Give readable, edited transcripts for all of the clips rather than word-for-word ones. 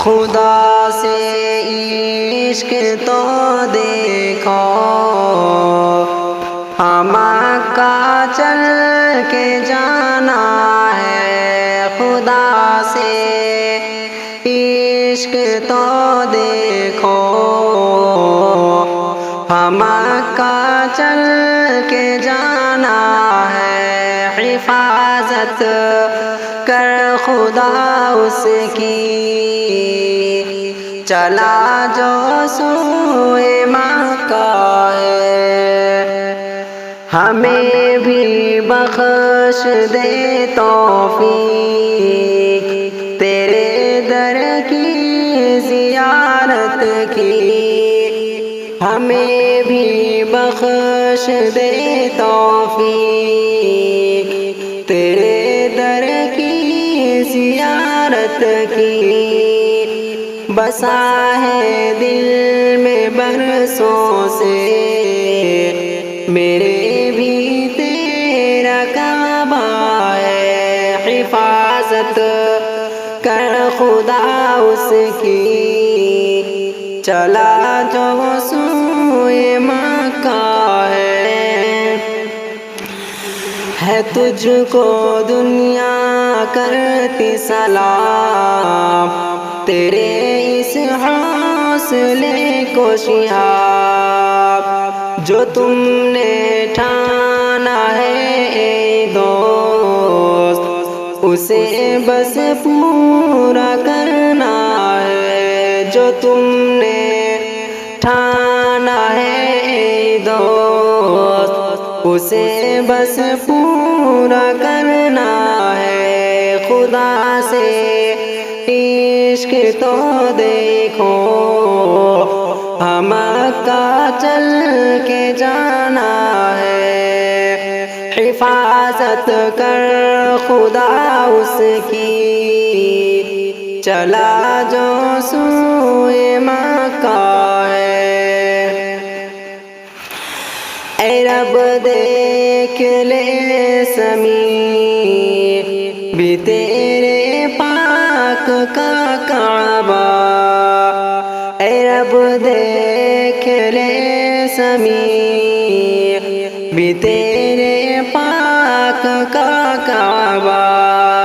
خدا سے عشق تو دیکھو، مکہ چل کے جانا ہے۔ خدا سے عشق تو دیکھو، مکہ چل کے جانا ہے۔ حفاظت کر خدا اس کی، چلا جو سوئے مکہ ہے۔ ہمیں بھی بخش دے توفیق، تیرے در کی زیارت کی۔ ہمیں بھی بخش دے توفیق، تیرے در کی زیارت کی۔ بسا ہے دل میں برسوں سے میرے بھی تیرا کعبہ ہے۔ حفاظت کر خدا اس کی، چلا جو سوئے مکہ ہے۔ تجھ کو دنیا کرتی سلام، تیرے اس حوصلے کو شہاب جو تم نے ٹھانا ہے اے دوست، اسے بس پورا کرنا ہے۔ جو تم نے ٹھانا ہے اے دوست، اسے بس پورا کرنا ہے۔ خدا سے عشق تو دیکھو، مکہ چل کے جانا ہے۔ حفاظت کر خدا اس کی، چلا جو سوئے مکہ ہے۔ اے رب دیکھ لے سمیع بھی تیرے پاک کا کعبہ، اے رب دیکھ لے سمیع بھی تیرے پاک کا کعبہ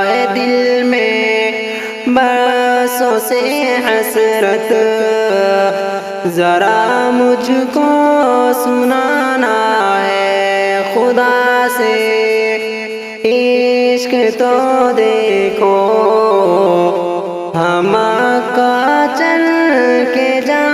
ہے۔ دل میں برسوں سے حسرت، ذرا مجھ کو سنانا ہے۔ خدا سے عشق تو دیکھو، مکہ چل کے جانا